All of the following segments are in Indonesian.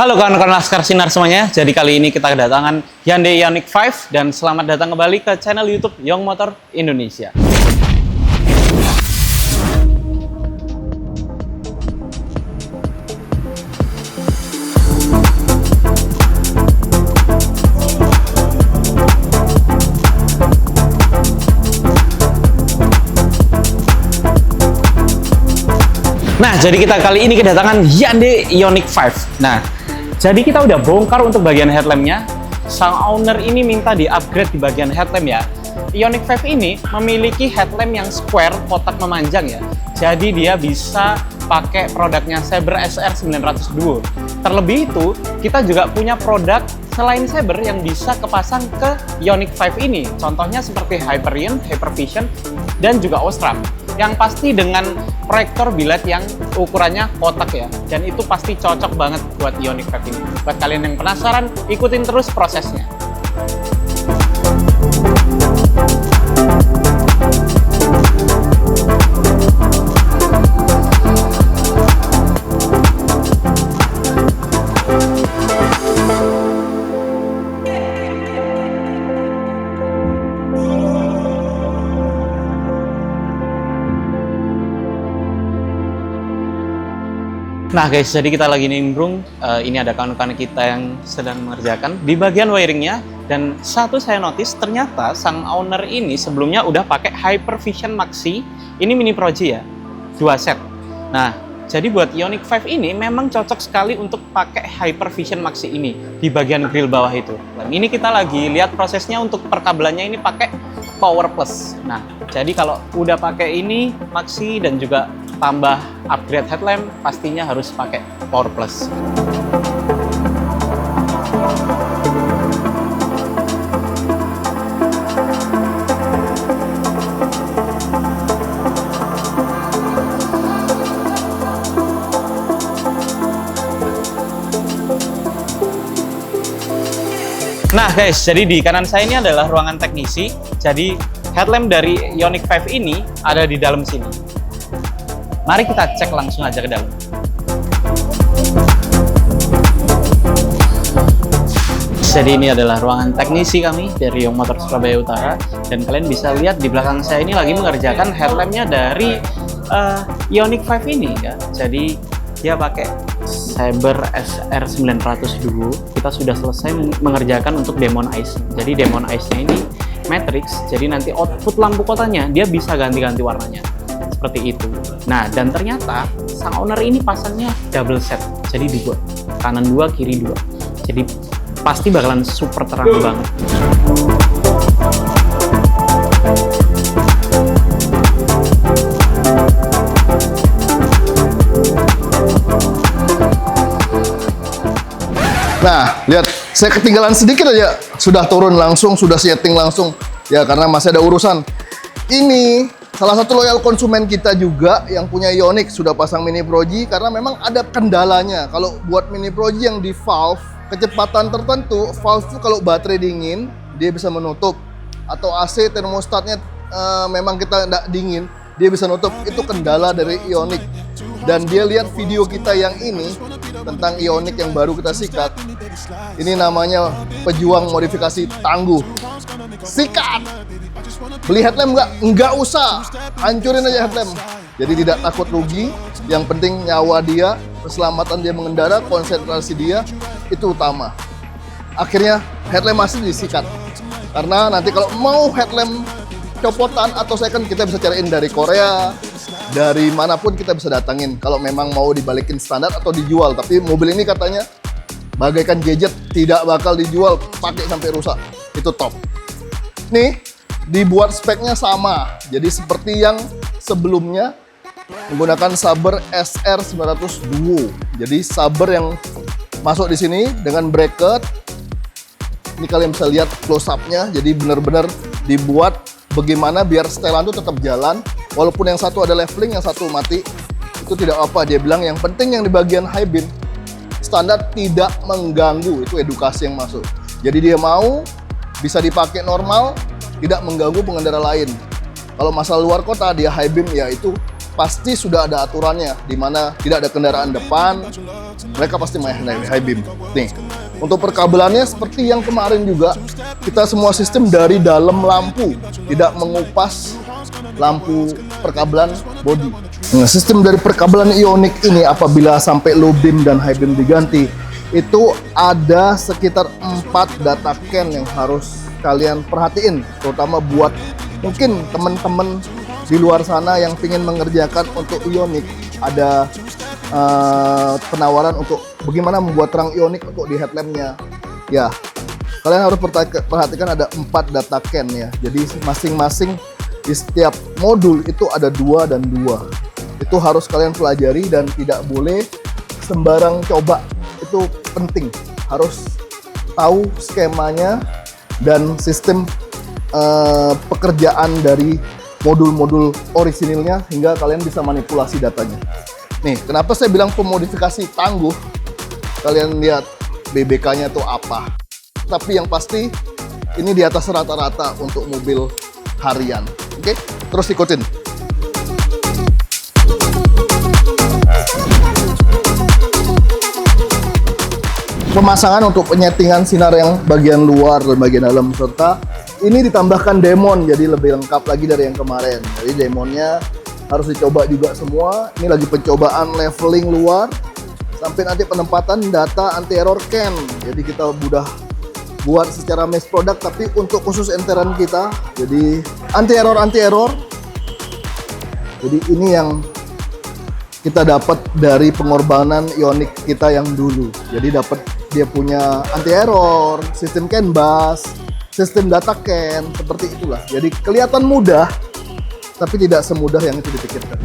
Halo kawan-kawan Laskar Sinar semuanya. Jadi kali ini kita kedatangan Hyundai Ioniq 5 dan selamat datang kembali ke channel YouTube Young Motor Indonesia. Nah, jadi kita kali ini kedatangan Hyundai Ioniq 5. Nah, jadi kita udah bongkar untuk bagian headlampnya. Sang owner ini minta di-upgrade di bagian headlamp ya. Ioniq 5 ini memiliki headlamp yang square, kotak memanjang ya. Jadi dia bisa pakai produknya Saber SR 900 Duo. Terlebih itu, kita juga punya produk selain Saber yang bisa kepasang ke Ioniq 5 ini. Contohnya seperti Hyperion, Hypervision, dan juga Osram. Yang pasti dengan proyektor biled yang ukurannya kotak ya, dan itu pasti cocok banget buat Ioniq 5 ini. Buat kalian yang penasaran, ikutin terus prosesnya. Nah guys, jadi kita lagi nimbrung, ini ada kawan-kawan kita yang sedang mengerjakan di bagian wiringnya. Dan satu saya notice, ternyata sang owner ini sebelumnya udah pakai Hypervision Maxi. Ini mini Proji ya, 2 set. Nah, jadi buat Ioniq 5 ini memang cocok sekali untuk pakai Hypervision Maxi ini di bagian grill bawah itu. Dan ini kita lagi lihat prosesnya untuk perkabelannya ini pakai Power Plus. Nah, jadi kalau udah pakai ini Maxi dan juga tambah upgrade headlamp, pastinya harus pakai Power Plus. Nah guys, jadi di kanan saya ini adalah ruangan teknisi. Jadi headlamp dari Ioniq 5 ini ada di dalam sini. Mari kita cek langsung aja ke dalam. Jadi ini adalah ruangan teknisi kami dari Young Motor Surabaya Utara. Dan kalian bisa lihat di belakang saya ini lagi mengerjakan headlampnya dari Ioniq 5 ini ya. Jadi dia pakai Saber SR 900 Duo. Kita sudah selesai mengerjakan untuk Demon Ice. Jadi Demon Ice-nya ini matrix. Jadi nanti output lampu kotanya dia bisa ganti-ganti warnanya. Seperti itu. Nah, dan ternyata sang owner ini pasangnya double set. Jadi 2, kanan 2, kiri 2. Jadi pasti bakalan super terang banget. Nah, lihat, saya ketinggalan sedikit aja, sudah turun langsung, sudah setting langsung. Ya, karena masih ada urusan. Ini salah satu loyal konsumen kita juga yang punya Ioniq sudah pasang mini Proji karena memang ada kendalanya. Kalau buat mini Proji yang di valve, kecepatan tertentu, valve itu kalau baterai dingin, dia bisa menutup. Atau AC termostatnya memang kita tidak dingin, dia bisa nutup. Itu kendala dari Ioniq. Dan dia lihat video kita yang ini tentang Ioniq yang baru kita sikat. Ini namanya pejuang modifikasi tangguh. Sikat! Beli headlamp nggak? Nggak usah, hancurin aja headlamp. Jadi tidak takut rugi, yang penting nyawa dia, keselamatan dia mengendara, konsentrasi dia, itu utama. Akhirnya headlamp masih disikat. Karena nanti kalau mau headlamp copotan atau second, kita bisa cariin dari Korea, dari manapun kita bisa datangin. Kalau memang mau dibalikin standar atau dijual. Tapi mobil ini katanya bagaikan gadget, tidak bakal dijual, pakai sampai rusak. Itu top. Nih, dibuat speknya sama. Jadi seperti yang sebelumnya menggunakan Saber SR 900 Duo. Jadi Saber yang masuk di sini dengan bracket. Ini kalian bisa lihat close up-nya. Jadi benar-benar dibuat bagaimana biar setelan itu tetap jalan. Walaupun yang satu ada leveling, yang satu mati. Itu tidak apa. Dia bilang yang penting yang di bagian high beam standar tidak mengganggu. Itu edukasi yang masuk. Jadi dia mau bisa dipakai normal, tidak mengganggu pengendara lain. Kalau masalah luar kota dia high beam, ya itu pasti sudah ada aturannya, di mana tidak ada kendaraan depan, mereka pasti main high beam. Nih, untuk perkabelannya seperti yang kemarin juga, kita semua sistem dari dalam lampu, tidak mengupas lampu perkabelan body. Nah, sistem dari perkabelan Ioniq ini apabila sampai low beam dan high beam diganti, itu ada sekitar 4 data can yang harus kalian perhatiin, terutama buat mungkin teman-teman di luar sana yang ingin mengerjakan untuk Ioniq. Ada penawaran untuk bagaimana membuat terang Ioniq untuk di headlampnya. Ya, kalian harus perhatikan ada 4 data can ya. Jadi masing-masing di setiap modul itu ada 2 dan 2. Itu harus kalian pelajari dan tidak boleh sembarang coba. Itu penting. Harus tahu skemanya dan sistem pekerjaan dari modul-modul orisinilnya hingga kalian bisa manipulasi datanya. Nih, kenapa saya bilang pemodifikasi tangguh? Kalian lihat BBK-nya tuh apa. Tapi yang pasti ini di atas rata-rata untuk mobil harian. Oke, terus ikutin. Pemasangan untuk penyetingan sinar yang bagian luar dan bagian dalam, serta ini ditambahkan demon, jadi lebih lengkap lagi dari yang kemarin. Jadi demonnya harus dicoba juga semua. Ini lagi pencobaan leveling luar sampai nanti penempatan data anti error can. Jadi kita udah buat secara mass product, tapi untuk khusus enteran kita, jadi anti error. Jadi ini yang kita dapat dari pengorbanan Ioniq kita yang dulu. Jadi dapat dia punya anti error, sistem CAN bus, sistem data CAN, seperti itulah. Jadi kelihatan mudah, tapi tidak semudah yang itu dipikirkan.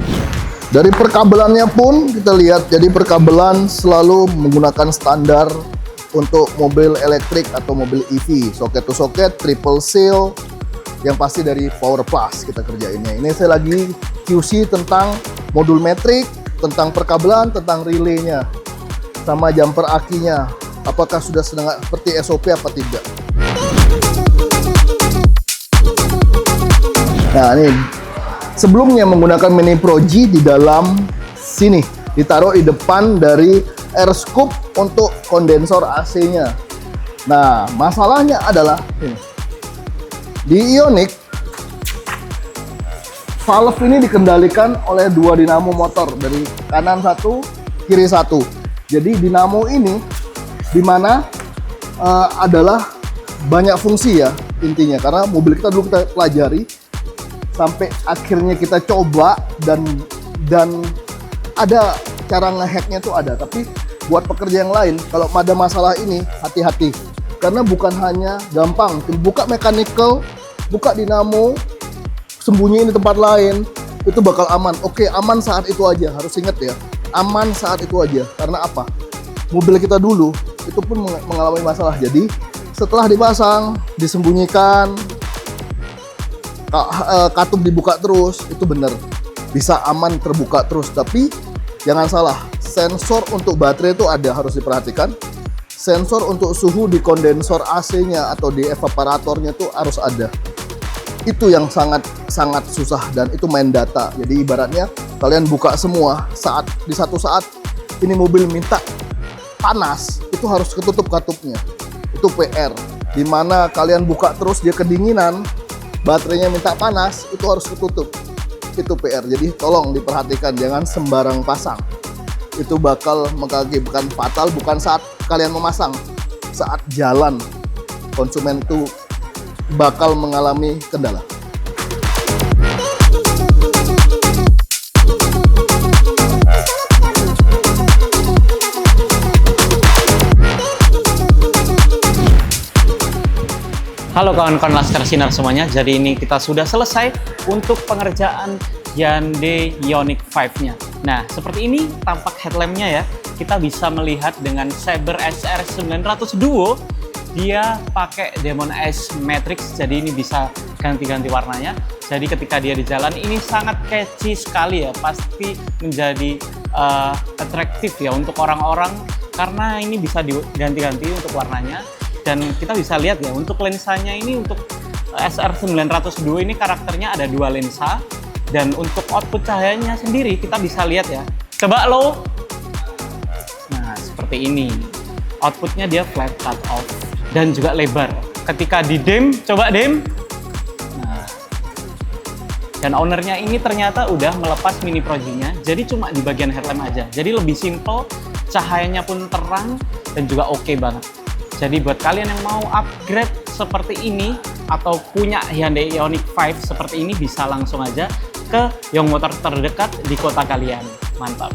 Dari perkabelannya pun kita lihat, jadi perkabelan selalu menggunakan standar untuk mobil elektrik atau mobil EV, soket to soket, triple seal, yang pasti dari Power Plus kita kerjainnya. Ini saya lagi QC tentang modul metrik, tentang perkabelan, tentang relaynya, sama jumper akinya. Apakah sudah seperti SOP apa tidak? Nah, ini sebelumnya menggunakan Mini Pro G di dalam sini, ditaruh di depan dari air scoop untuk kondensor AC-nya. Nah, masalahnya adalah ini. Di Ioniq, valve ini dikendalikan oleh 2 dinamo motor, dari kanan 1, kiri 1. Jadi dinamo ini dimana adalah banyak fungsi ya intinya, karena mobil kita dulu kita pelajari sampai akhirnya kita coba dan ada cara ngehacknya tuh ada. Tapi buat pekerja yang lain, kalau ada masalah ini hati-hati, karena bukan hanya gampang buka mechanical, buka dinamo, sembunyiin di tempat lain, itu bakal aman. Oke, aman saat itu aja, harus ingat ya, aman saat itu aja. Karena apa? Mobil kita dulu itu pun mengalami masalah. Jadi setelah dipasang, disembunyikan, katup dibuka terus, itu bener bisa aman terbuka terus. Tapi jangan salah, sensor untuk baterai itu ada, harus diperhatikan. Sensor untuk suhu di kondensor AC-nya atau di evaporatornya itu harus ada. Itu yang sangat susah, dan itu main data. Jadi ibaratnya kalian buka semua, di satu saat ini mobil minta panas, itu harus ketutup katupnya. Itu PR. Dimana kalian buka terus dia kedinginan, baterainya minta panas, itu harus ketutup. Itu PR. Jadi tolong diperhatikan, jangan sembarang pasang. Itu bakal mengakibatkan fatal, bukan saat kalian memasang, saat jalan konsumen itu bakal mengalami kendala. Halo kawan-kawan Laskar Sinar semuanya, jadi ini kita sudah selesai untuk pengerjaan Hyundai Ioniq 5-nya. Nah, seperti ini tampak headlampnya ya. Kita bisa melihat dengan Saber SR 900 Duo, dia pakai Demon S Matrix, jadi ini bisa ganti-ganti warnanya. Jadi ketika dia di jalan ini sangat catchy sekali ya, pasti menjadi atraktif ya untuk orang-orang karena ini bisa diganti-ganti untuk warnanya. Dan kita bisa lihat ya, untuk lensanya ini untuk SR 902 ini karakternya ada 2 lensa. Dan untuk output cahayanya sendiri kita bisa lihat ya. Coba low. Nah, seperti ini. Outputnya dia flat cut off dan juga lebar. Ketika di dim, coba dim. Nah. Dan ownernya ini ternyata udah melepas mini projinya, jadi cuma di bagian headlamp aja. Jadi lebih simple, cahayanya pun terang dan juga oke banget. Jadi buat kalian yang mau upgrade seperti ini atau punya Hyundai Ioniq 5 seperti ini bisa langsung aja ke Young Motor terdekat di kota kalian. Mantap.